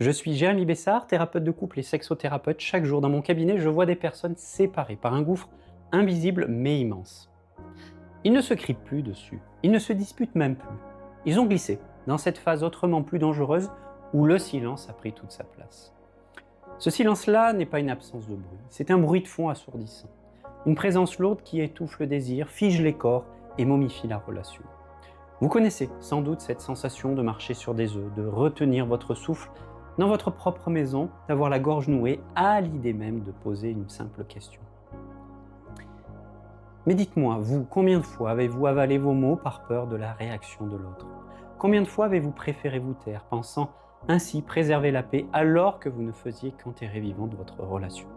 Je suis Jérémy Bessard, thérapeute de couple et sexothérapeute. Chaque jour dans mon cabinet, je vois des personnes séparées par un gouffre invisible mais immense. Ils ne se crient plus dessus, ils ne se disputent même plus. Ils ont glissé dans cette phase autrement plus dangereuse où le silence a pris toute sa place. Ce silence-là n'est pas une absence de bruit, c'est un bruit de fond assourdissant. Une présence lourde qui étouffe le désir, fige les corps et momifie la relation. Vous connaissez sans doute cette sensation de marcher sur des œufs, de retenir votre souffle dans votre propre maison, d'avoir la gorge nouée à l'idée même de poser une simple question. Mais dites-moi, vous, combien de fois avez-vous avalé vos mots par peur de la réaction de l'autre? Combien de fois avez-vous préféré vous taire, pensant ainsi préserver la paix alors que vous ne faisiez qu'enterrer vivant de votre relation?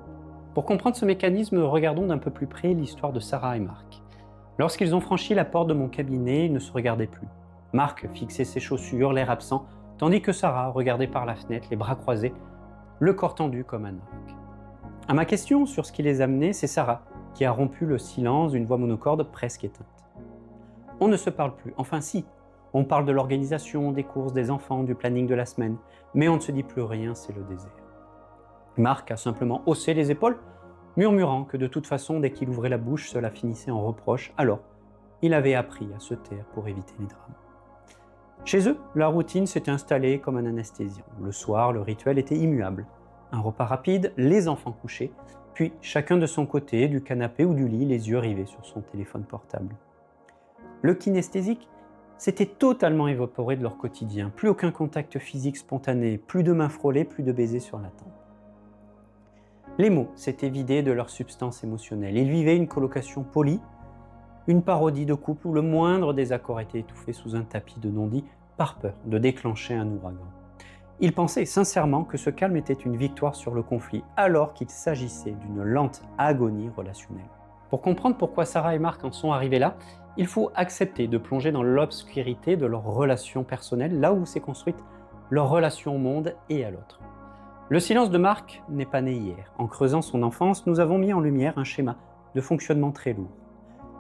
Pour comprendre ce mécanisme, regardons d'un peu plus près l'histoire de Sarah et Marc. Lorsqu'ils ont franchi la porte de mon cabinet, ils ne se regardaient plus. Marc fixait ses chaussures, l'air absent, tandis que Sarah regardait par la fenêtre, les bras croisés, le corps tendu comme un arc. À ma question sur ce qui les amenait, c'est Sarah qui a rompu le silence d'une voix monocorde presque éteinte. On ne se parle plus, enfin si, on parle de l'organisation, des courses, des enfants, du planning de la semaine, mais on ne se dit plus rien, c'est le désert. Marc a simplement haussé les épaules, murmurant que de toute façon, dès qu'il ouvrait la bouche, cela finissait en reproche, alors il avait appris à se taire pour éviter les drames. Chez eux, la routine s'était installée comme un anesthésiant. Le soir, le rituel était immuable. Un repas rapide, les enfants couchés, puis chacun de son côté, du canapé ou du lit, les yeux rivés sur son téléphone portable. Le kinesthésique s'était totalement évaporé de leur quotidien. Plus aucun contact physique spontané, plus de mains frôlées, plus de baisers sur la tempe. Les mots s'étaient vidés de leur substance émotionnelle. Ils vivaient une colocation polie, une parodie de couple où le moindre désaccord était étouffé sous un tapis de non-dits par peur de déclencher un ouragan. Ils pensaient sincèrement que ce calme était une victoire sur le conflit, alors qu'il s'agissait d'une lente agonie relationnelle. Pour comprendre pourquoi Sarah et Marc en sont arrivés là, il faut accepter de plonger dans l'obscurité de leur relation personnelle, là où s'est construite leur relation au monde et à l'autre. Le silence de Marc n'est pas né hier. En creusant son enfance, nous avons mis en lumière un schéma de fonctionnement très lourd.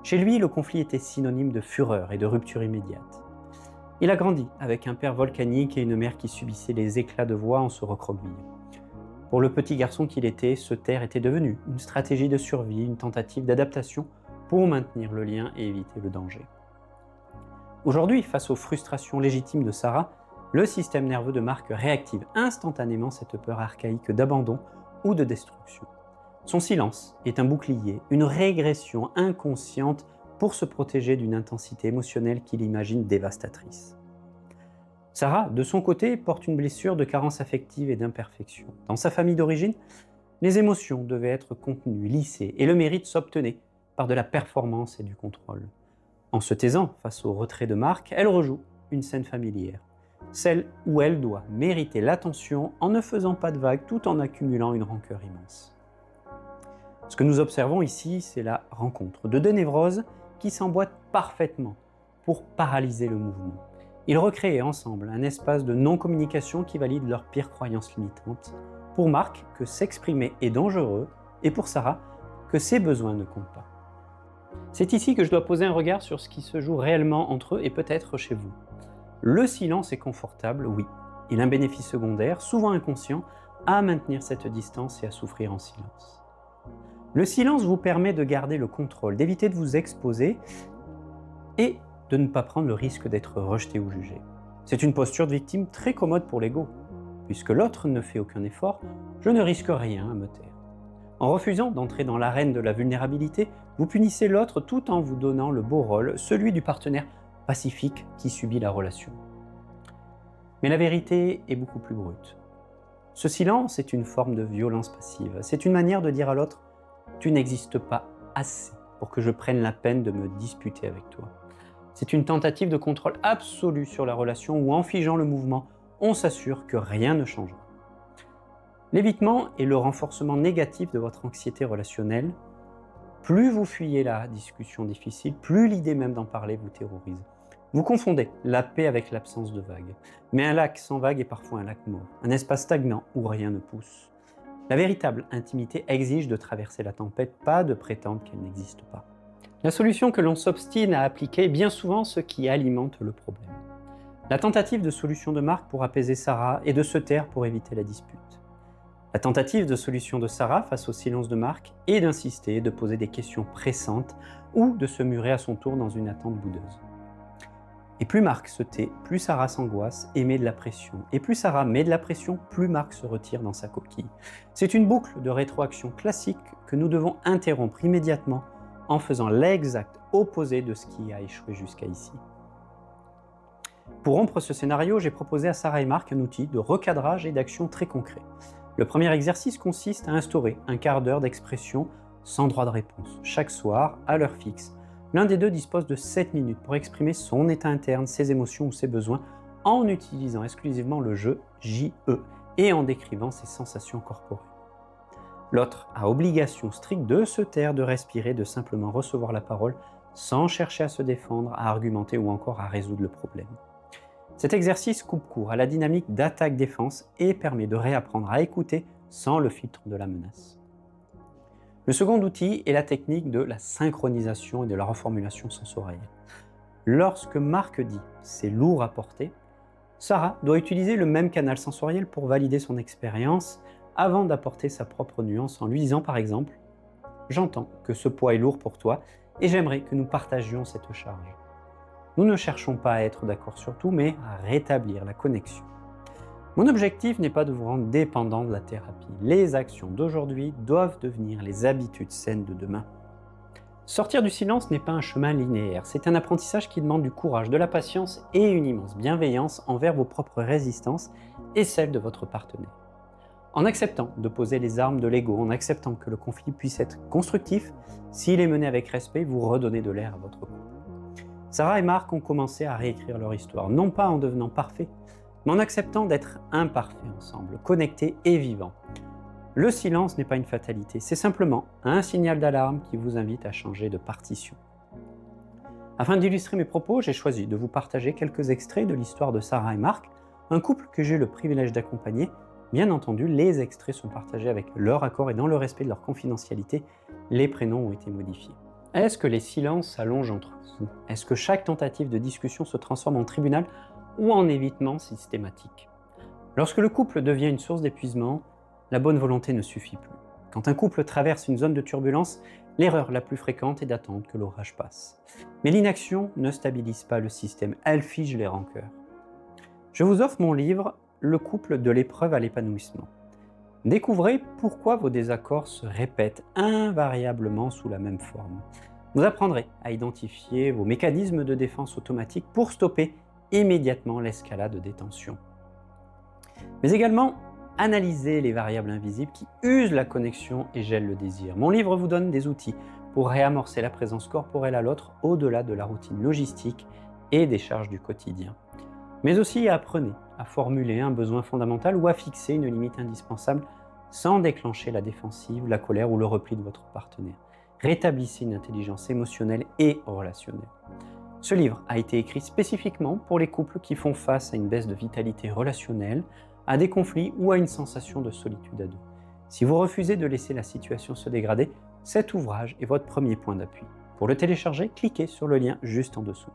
Chez lui, le conflit était synonyme de fureur et de rupture immédiate. Il a grandi avec un père volcanique et une mère qui subissait les éclats de voix en se recroquevillant. Pour le petit garçon qu'il était, se taire était devenu une stratégie de survie, une tentative d'adaptation pour maintenir le lien et éviter le danger. Aujourd'hui, face aux frustrations légitimes de Sarah, le système nerveux de Marc réactive instantanément cette peur archaïque d'abandon ou de destruction. Son silence est un bouclier, une régression inconsciente pour se protéger d'une intensité émotionnelle qu'il imagine dévastatrice. Sarah, de son côté, porte une blessure de carence affective et d'imperfection. Dans sa famille d'origine, les émotions devaient être contenues, lissées, et le mérite s'obtenait par de la performance et du contrôle. En se taisant face au retrait de Marc, elle rejoue une scène familière, celle où elle doit mériter l'attention en ne faisant pas de vagues tout en accumulant une rancœur immense. Ce que nous observons ici, c'est la rencontre de deux névroses qui s'emboîtent parfaitement pour paralyser le mouvement. Ils recréent ensemble un espace de non-communication qui valide leurs pires croyances limitantes. Pour Marc, que s'exprimer est dangereux, et pour Sarah, que ses besoins ne comptent pas. C'est ici que je dois poser un regard sur ce qui se joue réellement entre eux et peut-être chez vous. Le silence est confortable, oui. Il a un bénéfice secondaire, souvent inconscient, à maintenir cette distance et à souffrir en silence. Le silence vous permet de garder le contrôle, d'éviter de vous exposer et de ne pas prendre le risque d'être rejeté ou jugé. C'est une posture de victime très commode pour l'ego. Puisque l'autre ne fait aucun effort, je ne risque rien à me taire. En refusant d'entrer dans l'arène de la vulnérabilité, vous punissez l'autre tout en vous donnant le beau rôle, celui du partenaire pacifique qui subit la relation. Mais la vérité est beaucoup plus brute. Ce silence est une forme de violence passive. C'est une manière de dire à l'autre « tu n'existes pas assez pour que je prenne la peine de me disputer avec toi ». C'est une tentative de contrôle absolu sur la relation où en figeant le mouvement, on s'assure que rien ne changera. L'évitement est le renforcement négatif de votre anxiété relationnelle. Plus vous fuyez la discussion difficile, plus l'idée même d'en parler vous terrorise. Vous confondez la paix avec l'absence de vagues. Mais un lac sans vagues est parfois un lac mort, un espace stagnant où rien ne pousse. La véritable intimité exige de traverser la tempête, pas de prétendre qu'elle n'existe pas. La solution que l'on s'obstine à appliquer est bien souvent ce qui alimente le problème. La tentative de solution de Marc pour apaiser Sarah est de se taire pour éviter la dispute. La tentative de solution de Sarah face au silence de Marc est d'insister, de poser des questions pressantes ou de se murer à son tour dans une attente boudeuse. Et plus Marc se tait, plus Sarah s'angoisse et met de la pression. Et plus Sarah met de la pression, plus Marc se retire dans sa coquille. C'est une boucle de rétroaction classique que nous devons interrompre immédiatement en faisant l'exact opposé de ce qui a échoué jusqu'à ici. Pour rompre ce scénario, j'ai proposé à Sarah et Marc un outil de recadrage et d'action très concret. Le premier exercice consiste à instaurer un quart d'heure d'expression sans droit de réponse, chaque soir, à l'heure fixe. L'un des deux dispose de 7 minutes pour exprimer son état interne, ses émotions ou ses besoins en utilisant exclusivement le jeu JE et en décrivant ses sensations corporelles. L'autre a obligation stricte de se taire, de respirer, de simplement recevoir la parole sans chercher à se défendre, à argumenter ou encore à résoudre le problème. Cet exercice coupe court à la dynamique d'attaque-défense et permet de réapprendre à écouter sans le filtre de la menace. Le second outil est la technique de la synchronisation et de la reformulation sensorielle. Lorsque Marc dit « c'est lourd à porter », Sarah doit utiliser le même canal sensoriel pour valider son expérience avant d'apporter sa propre nuance en lui disant par exemple « j'entends que ce poids est lourd pour toi et j'aimerais que nous partagions cette charge ». Nous ne cherchons pas à être d'accord sur tout, mais à rétablir la connexion. Mon objectif n'est pas de vous rendre dépendant de la thérapie. Les actions d'aujourd'hui doivent devenir les habitudes saines de demain. Sortir du silence n'est pas un chemin linéaire, c'est un apprentissage qui demande du courage, de la patience et une immense bienveillance envers vos propres résistances et celles de votre partenaire. En acceptant de poser les armes de l'ego, en acceptant que le conflit puisse être constructif, s'il est mené avec respect, vous redonnez de l'air à votre couple. Sarah et Marc ont commencé à réécrire leur histoire, non pas en devenant parfaits, mais en acceptant d'être imparfaits ensemble, connectés et vivants. Le silence n'est pas une fatalité, c'est simplement un signal d'alarme qui vous invite à changer de partition. Afin d'illustrer mes propos, j'ai choisi de vous partager quelques extraits de l'histoire de Sarah et Marc, un couple que j'ai eu le privilège d'accompagner. Bien entendu, les extraits sont partagés avec leur accord et dans le respect de leur confidentialité, les prénoms ont été modifiés. Est-ce que les silences s'allongent entre vous? Est-ce que chaque tentative de discussion se transforme en tribunal ou en évitement systématique? Lorsque le couple devient une source d'épuisement, la bonne volonté ne suffit plus. Quand un couple traverse une zone de turbulence, l'erreur la plus fréquente est d'attendre que l'orage passe. Mais l'inaction ne stabilise pas le système, elle fige les rancœurs. Je vous offre mon livre « Le couple de l'épreuve à l'épanouissement ». Découvrez pourquoi vos désaccords se répètent invariablement sous la même forme. Vous apprendrez à identifier vos mécanismes de défense automatique pour stopper immédiatement l'escalade des tensions. Mais également, analysez les variables invisibles qui usent la connexion et gèlent le désir. Mon livre vous donne des outils pour réamorcer la présence corporelle à l'autre au-delà de la routine logistique et des charges du quotidien. Mais aussi apprenez à formuler un besoin fondamental ou à fixer une limite indispensable sans déclencher la défensive, la colère ou le repli de votre partenaire. Rétablissez une intelligence émotionnelle et relationnelle. Ce livre a été écrit spécifiquement pour les couples qui font face à une baisse de vitalité relationnelle, à des conflits ou à une sensation de solitude à deux. Si vous refusez de laisser la situation se dégrader, cet ouvrage est votre premier point d'appui. Pour le télécharger, cliquez sur le lien juste en dessous.